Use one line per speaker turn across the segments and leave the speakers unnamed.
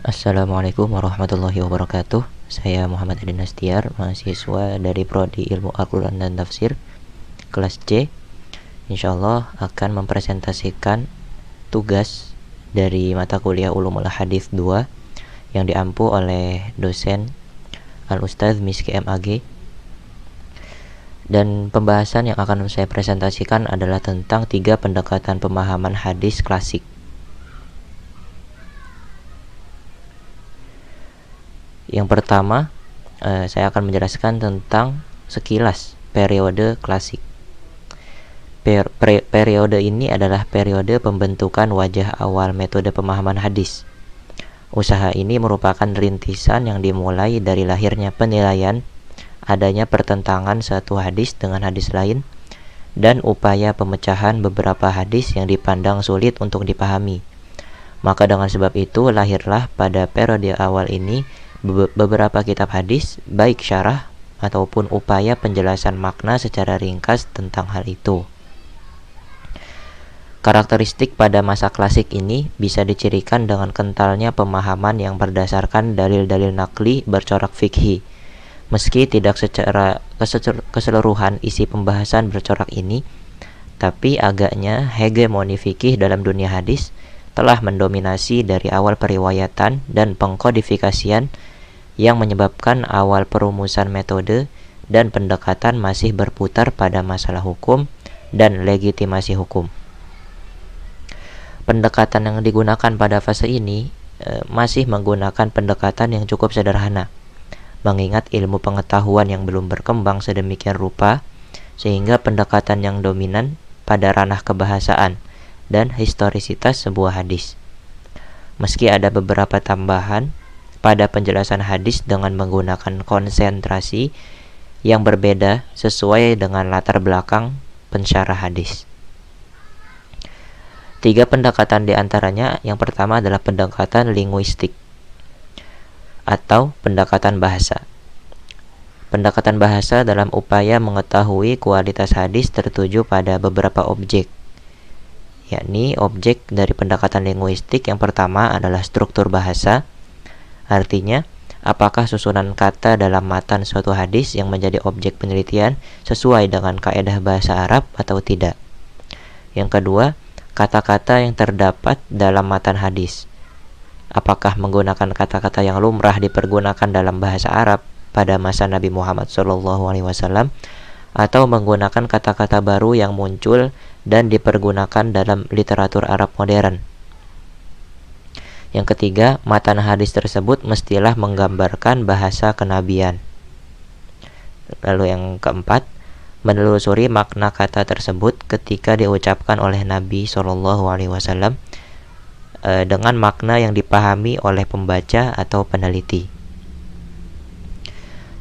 Assalamualaikum warahmatullahi wabarakatuh. Saya Muhammad Adin Nastiar, mahasiswa dari Prodi Ilmu Al-Quran dan Tafsir, kelas C. Insyaallah akan mempresentasikan tugas dari mata kuliah Ulumul Hadis 2 yang diampu oleh dosen Al-Ustadz Miski MAG. Dan pembahasan yang akan saya presentasikan adalah tentang 3 pendekatan pemahaman hadis klasik. Yang pertama, saya akan menjelaskan tentang sekilas periode klasik. Periode ini adalah periode pembentukan wajah awal metode pemahaman hadis. Usaha ini merupakan rintisan yang dimulai dari lahirnya penilaian adanya pertentangan satu hadis dengan hadis lain dan upaya pemecahan beberapa hadis yang dipandang sulit untuk dipahami. Maka dengan sebab itu lahirlah pada periode awal ini beberapa kitab hadis, baik syarah ataupun upaya penjelasan makna secara ringkas tentang hal itu. Karakteristik pada masa klasik ini bisa dicirikan dengan kentalnya pemahaman yang berdasarkan dalil-dalil nakli bercorak fikhi. Meski tidak secara keseluruhan isi pembahasan bercorak ini, tapi agaknya hegemoni fikih dalam dunia hadis telah mendominasi dari awal periwayatan dan pengkodifikasian yang menyebabkan awal perumusan metode dan pendekatan masih berputar pada masalah hukum dan legitimasi hukum. Pendekatan yang digunakan pada fase ini masih menggunakan pendekatan yang cukup sederhana, mengingat ilmu pengetahuan yang belum berkembang sedemikian rupa sehingga pendekatan yang dominan pada ranah kebahasaan dan historisitas sebuah hadis. Meski ada beberapa tambahan pada penjelasan hadis dengan menggunakan konsentrasi yang berbeda sesuai dengan latar belakang pensyarah hadis. 3 pendekatan diantaranya, yang pertama adalah pendekatan linguistik atau pendekatan bahasa. Pendekatan bahasa dalam upaya mengetahui kualitas hadis tertuju pada beberapa objek, yakni objek dari pendekatan linguistik yang pertama adalah struktur bahasa, artinya apakah susunan kata dalam matan suatu hadis yang menjadi objek penelitian sesuai dengan kaedah bahasa Arab atau tidak. Yang kedua, kata-kata yang terdapat dalam matan hadis, apakah menggunakan kata-kata yang lumrah dipergunakan dalam bahasa Arab pada masa Nabi Muhammad SAW atau menggunakan kata-kata baru yang muncul dan dipergunakan dalam literatur Arab modern. Yang ketiga, matan hadis tersebut mestilah menggambarkan bahasa kenabian. Lalu yang keempat, menelusuri makna kata tersebut ketika diucapkan oleh Nabi SAW dengan makna yang dipahami oleh pembaca atau peneliti.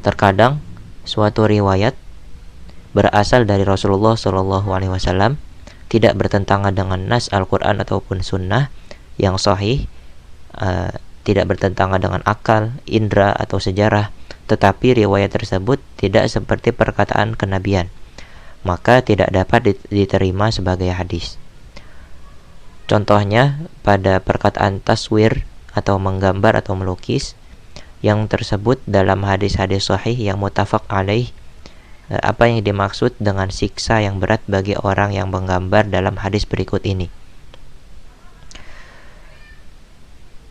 Terkadang suatu riwayat berasal dari Rasulullah SAW tidak bertentangan dengan nas Al-Quran ataupun sunnah yang sahih, tidak bertentangan dengan akal, indera atau sejarah, tetapi riwayat tersebut tidak seperti perkataan kenabian, maka tidak dapat diterima sebagai hadis. Contohnya pada perkataan taswir atau menggambar atau melukis yang tersebut dalam hadis-hadis sahih yang muttafaq alaih. Apa yang dimaksud dengan siksa yang berat bagi orang yang menggambar dalam hadis berikut ini?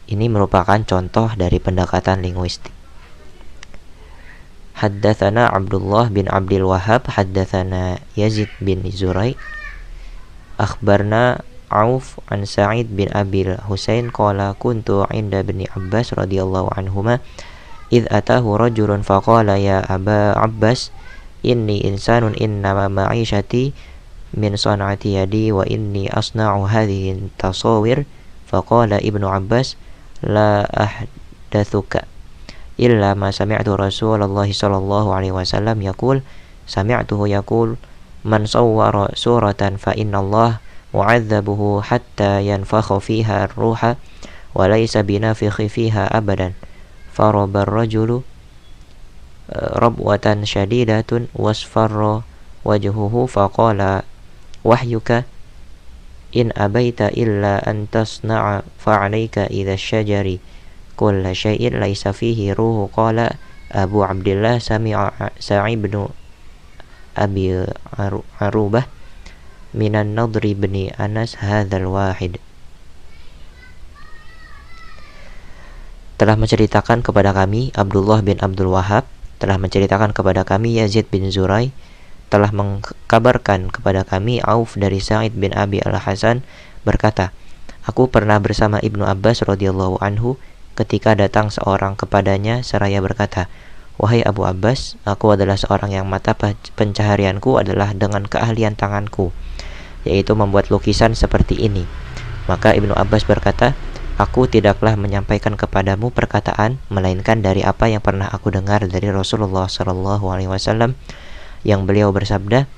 Ini merupakan contoh dari pendekatan linguistik. Haddatsana Abdullah bin Abdul Wahhab, haddatsana Yazid bin Zurai, akhbarna Auf an Sa'id bin Abil Husain qala kuntu 'inda Ibni Abbas radhiyallahu anhuma idh atahu rajulun faqala ya Aba Abbas inni insanun innama ma'ishati min san'ati yadi wa inni asna'u hadhihi tasawir faqala Ibnu Abbas la ahdathuka illa ma sami'tu Rasulullah sallallahu alaihi wasallam yaqul sami'tuhu yaqul man sawwara suratan fa innallaha mu'adzabuhu hatta yanfakha fiha ar-ruha wa laysa binafikhi fiha abadan faraba ar-rajulu rabwatan syadidatun wasfarra wajhuhu faqala wahyuka in abaita illa an tasna'a fa'alaika idza syajari kulla syai'in laisa fihi ruhu. Qala Abu Abdillah sami'a Sa'id bin Abi Arubah minan Nadri bin Anas hadzal wahid. Telah menceritakan kepada kami Abdullah bin Abdul Wahab, telah menceritakan kepada kami Yazid bin Zurai, telah mengkabarkan kepada kami Auf dari Sa'id bin Abi Al-Hasan berkata, aku pernah bersama Ibnu Abbas radhiyallahu anhu ketika datang seorang kepadanya seraya berkata, wahai Abu Abbas, aku adalah seorang yang mata pencaharianku adalah dengan keahlian tanganku, yaitu membuat lukisan seperti ini. Maka Ibnu Abbas berkata, aku tidaklah menyampaikan kepadamu perkataan melainkan dari apa yang pernah aku dengar dari Rasulullah SAW, yang beliau bersabda,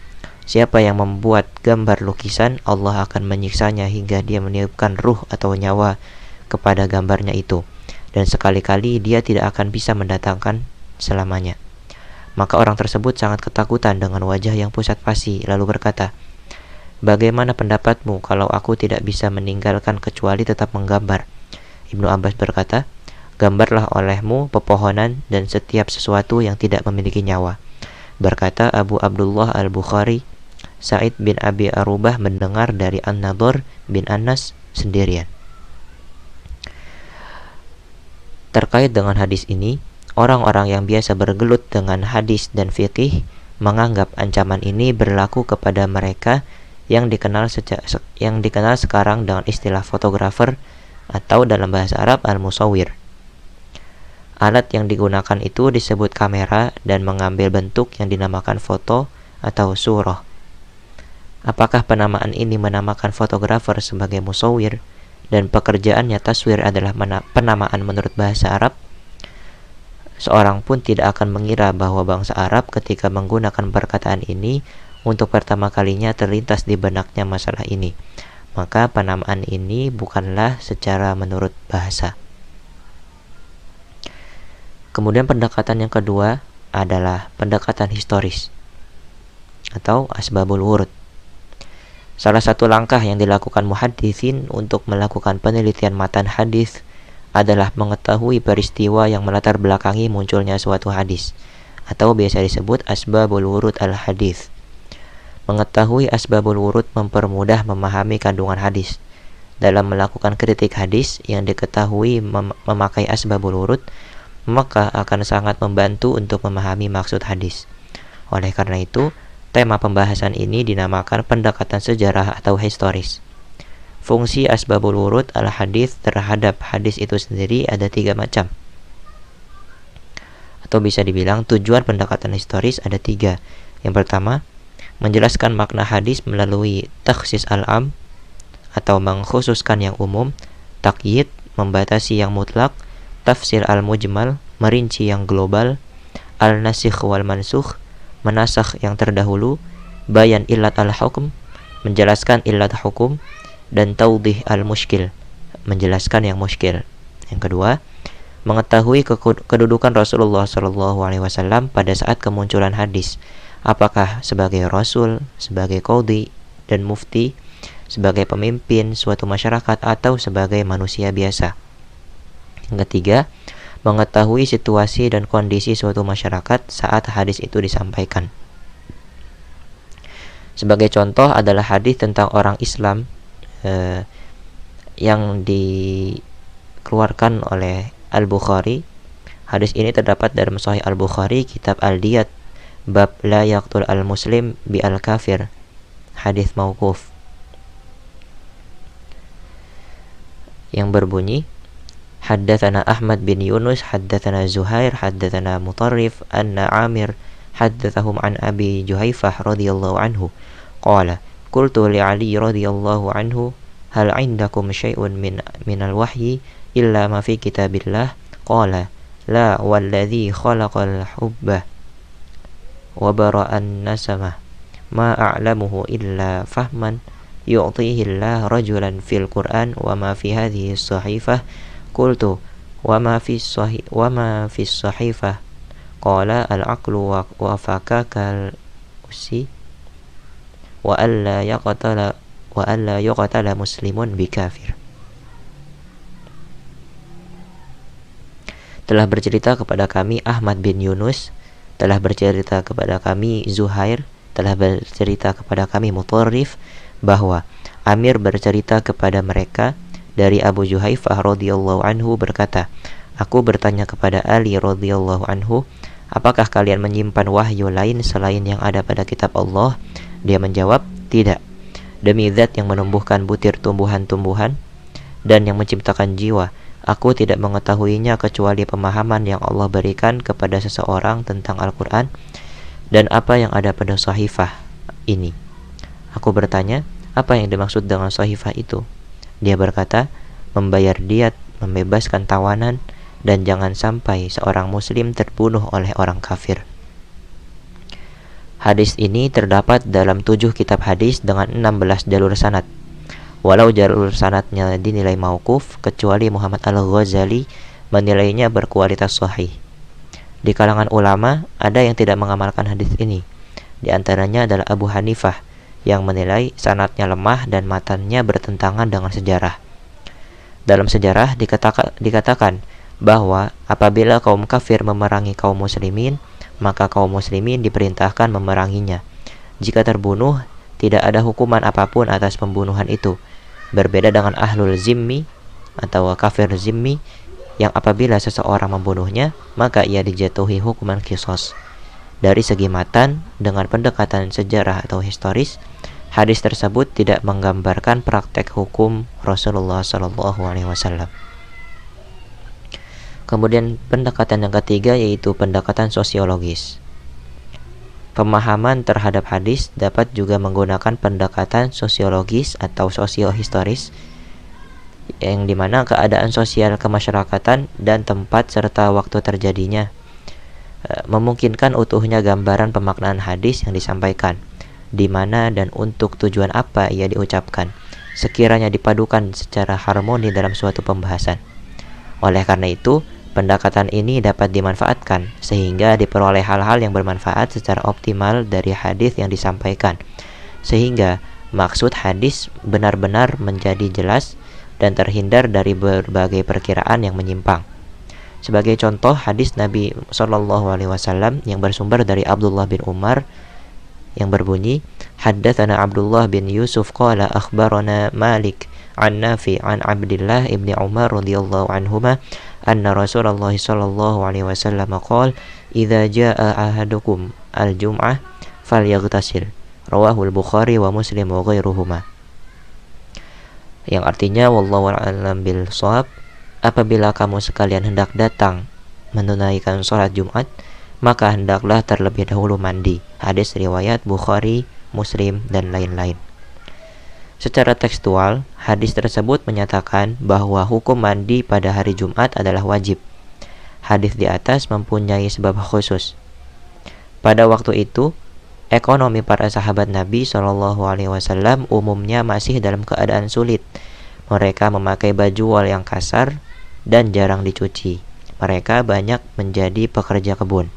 siapa yang membuat gambar lukisan, Allah akan menyiksanya hingga dia meniupkan ruh atau nyawa kepada gambarnya itu, dan sekali-kali dia tidak akan bisa mendatangkan selamanya. Maka orang tersebut sangat ketakutan dengan wajah yang pusat pasi, lalu berkata, bagaimana pendapatmu kalau aku tidak bisa meninggalkan kecuali tetap menggambar? Ibnu Abbas berkata, gambarlah olehmu pepohonan dan setiap sesuatu yang tidak memiliki nyawa. Berkata Abu Abdullah Al-Bukhari, Sa'id bin Abi Arubah mendengar dari An-Nadhr bin Anas sendirian. Terkait dengan hadis ini, orang-orang yang biasa bergelut dengan hadis dan fikih menganggap ancaman ini berlaku kepada mereka yang dikenal sekarang dengan istilah fotografer atau dalam bahasa Arab al-musawwir. Alat yang digunakan itu disebut kamera dan mengambil bentuk yang dinamakan foto atau surah. Apakah penamaan ini menamakan fotografer sebagai musawwir dan pekerjaannya taswir adalah penamaan menurut bahasa Arab? Seorang pun tidak akan mengira bahwa bangsa Arab ketika menggunakan perkataan ini untuk pertama kalinya terlintas di benaknya masalah ini. Maka penamaan ini bukanlah secara menurut bahasa. Kemudian pendekatan yang kedua adalah pendekatan historis atau asbabul wurud. Salah satu langkah yang dilakukan muhaddisin untuk melakukan penelitian matan hadis adalah mengetahui peristiwa yang melatar belakangi munculnya suatu hadis, atau biasa disebut asbabul wurud al-hadis. Mengetahui asbabul wurud mempermudah memahami kandungan hadis. Dalam melakukan kritik hadis yang diketahui memakai asbabul wurud, maka akan sangat membantu untuk memahami maksud hadis. Oleh karena itu, tema pembahasan ini dinamakan pendekatan sejarah atau historis. Fungsi asbabul wurud al-hadis terhadap hadis itu sendiri ada 3 macam. Atau bisa dibilang tujuan pendekatan historis ada 3. Yang pertama, menjelaskan makna hadis melalui takhsis al-am atau mengkhususkan yang umum, taqyid membatasi yang mutlak, tafsir al-mujmal merinci yang global, al-nasikh wal mansukh menasakh yang terdahulu, bayan illat al-hukm menjelaskan illat hukum, dan taudih al-mushkil menjelaskan yang mushkil. Yang kedua, mengetahui kedudukan Rasulullah SAW pada saat kemunculan hadis, apakah sebagai rasul, sebagai qadhi dan mufti, sebagai pemimpin suatu masyarakat, atau sebagai manusia biasa. Yang ketiga, mengetahui situasi dan kondisi suatu masyarakat saat hadis itu disampaikan. Sebagai contoh adalah hadis tentang orang Islam yang dikeluarkan oleh Al-Bukhari. Hadis ini terdapat dalam Sahih Al-Bukhari, kitab Al-Diyat, bab la yaqtul al-muslim bi al-kafir, hadis mauquf, yang berbunyi, haddatsana Ahmad bin Yunus, haddatsana Zuhair, haddatsana Mutarrif, anna Amir haddatsahum an Abi Juhaifah radhiyallahu anhu qala qultu li Ali radhiyallahu anhu hal indakum syai'un min al-wahyi illa ma fi kitabillah? Qala la walladhi khalaqal hubba wa bara'an nasamah ma a'lamuhu illa fahman yu'tihi Allah rajulan fil Qur'an wa ma fi hadhihi as-sahifah. Qultu wa ma fi as-sahifah? Qala al-aqlu wa fakakal usi wa alla yaqtala muslimun bikafir. telah bercerita kepada kami Ahmad bin Yunus, telah bercerita kepada kami Zuhair, telah bercerita kepada kami Mutarrif, bahwa Amir bercerita kepada mereka dari Abu Juhaifah radhiyallahu anhu berkata, aku bertanya kepada Ali radhiyallahu anhu, apakah kalian menyimpan wahyu lain selain yang ada pada kitab Allah? Dia menjawab, tidak. Demi zat yang menumbuhkan butir tumbuhan-tumbuhan dan yang menciptakan jiwa, aku tidak mengetahuinya kecuali pemahaman yang Allah berikan kepada seseorang tentang Al-Quran dan apa yang ada pada sahifah ini. Aku bertanya, apa yang dimaksud dengan sahifah itu? Dia berkata, membayar diat, membebaskan tawanan, dan jangan sampai seorang muslim terbunuh oleh orang kafir. Hadis ini terdapat dalam 7 kitab hadis dengan 16 jalur sanad. Walau jalur sanadnya dinilai mauquf, kecuali Muhammad Al-Ghazali menilainya berkualitas sahih. Di kalangan ulama ada yang tidak mengamalkan hadis ini. Di antaranya adalah Abu Hanifah yang menilai sanadnya lemah dan matannya bertentangan dengan sejarah. Dalam sejarah dikatakan bahwa apabila kaum kafir memerangi kaum muslimin, maka kaum muslimin diperintahkan memeranginya. Jika terbunuh, tidak ada hukuman apapun atas pembunuhan itu. Berbeda dengan ahlul zimmi atau kafir zimmi yang apabila seseorang membunuhnya, maka ia dijatuhi hukuman qisas. Dari segi matan, dengan pendekatan sejarah atau historis, hadis tersebut tidak menggambarkan praktek hukum Rasulullah SAW. Kemudian pendekatan yang ketiga yaitu pendekatan sosiologis. Pemahaman terhadap hadis dapat juga menggunakan pendekatan sosiologis atau sosiohistoris, yang dimana keadaan sosial kemasyarakatan dan tempat serta waktu terjadinya memungkinkan utuhnya gambaran pemaknaan hadis yang disampaikan, di mana dan untuk tujuan apa ia diucapkan, sekiranya dipadukan secara harmoni dalam suatu pembahasan. Oleh karena itu, pendekatan ini dapat dimanfaatkan sehingga diperoleh hal-hal yang bermanfaat secara optimal dari hadis yang disampaikan, sehingga maksud hadis benar-benar menjadi jelas dan terhindar dari berbagai perkiraan yang menyimpang. Sebagai contoh, hadis Nabi SAW yang bersumber dari Abdullah bin Umar yang berbunyi, Haddatsana Abdullah bin Yusuf qala akhbarana Malik an Nafi an Abdullah ibni Umar radhiyallahu anhuma anna Rasulullah sallallahu alaihi wasallam qala idza jaa ahadukum al-jum'ah falyaghtasil. Rawahu al-Bukhari wa Muslim wa ghairuhuma. Yang artinya wallahu a'lam bil shawab, apabila kamu sekalian hendak datang menunaikan sholat Jumat, maka hendaklah terlebih dahulu mandi. Hadis riwayat Bukhari, Muslim, dan lain-lain. Secara tekstual, hadis tersebut menyatakan bahwa hukum mandi pada hari Jumat adalah wajib. Hadis di atas mempunyai sebab khusus. Pada waktu itu, ekonomi para sahabat Nabi SAW umumnya masih dalam keadaan sulit. Mereka memakai baju wol yang kasar dan jarang dicuci. Mereka banyak menjadi pekerja kebun.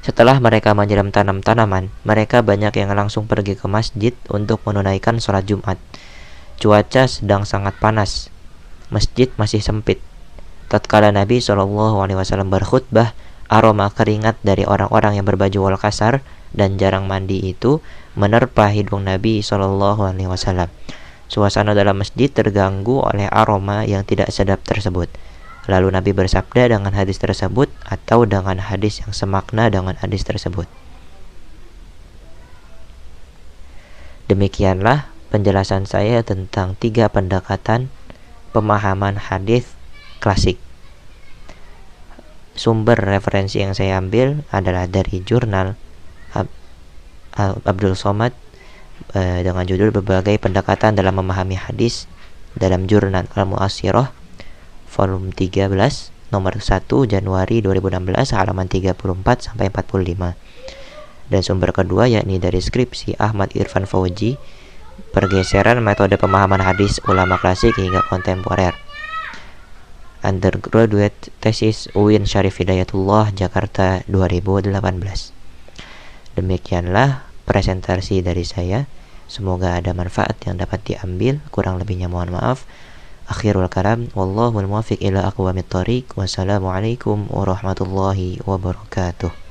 Setelah mereka menyiram tanam-tanaman, mereka banyak yang langsung pergi ke masjid untuk menunaikan sholat Jumat. Cuaca sedang sangat panas. Masjid masih sempit. Tatkala Nabi SAW berkhutbah, aroma keringat dari orang-orang yang berbaju wol kasar dan jarang mandi itu menerpa hidung Nabi SAW. Suasana dalam masjid terganggu oleh aroma yang tidak sedap tersebut. Lalu Nabi bersabda dengan hadis tersebut atau dengan hadis yang semakna dengan hadis tersebut. Demikianlah penjelasan saya tentang 3 pendekatan pemahaman hadis klasik. Sumber referensi yang saya ambil adalah dari jurnal Abdul Somad dengan judul Berbagai Pendekatan dalam Memahami Hadis dalam jurnal Al-Mu'assirah volume 13 nomor 1 Januari 2016 halaman 34 sampai 45. Dan sumber kedua yakni dari skripsi Ahmad Irfan Fauji, Pergeseran Metode Pemahaman Hadis Ulama Klasik hingga Kontemporer, Undergraduate Thesis UIN Syarif Hidayatullah Jakarta 2018. Demikianlah presentasi dari saya. Semoga ada manfaat yang dapat diambil. Kurang lebihnya mohon maaf. Akhirul kalam, wallahul muwaffiq ila aqwamit thoriq. Wassalamualaikum warahmatullahi wabarakatuh.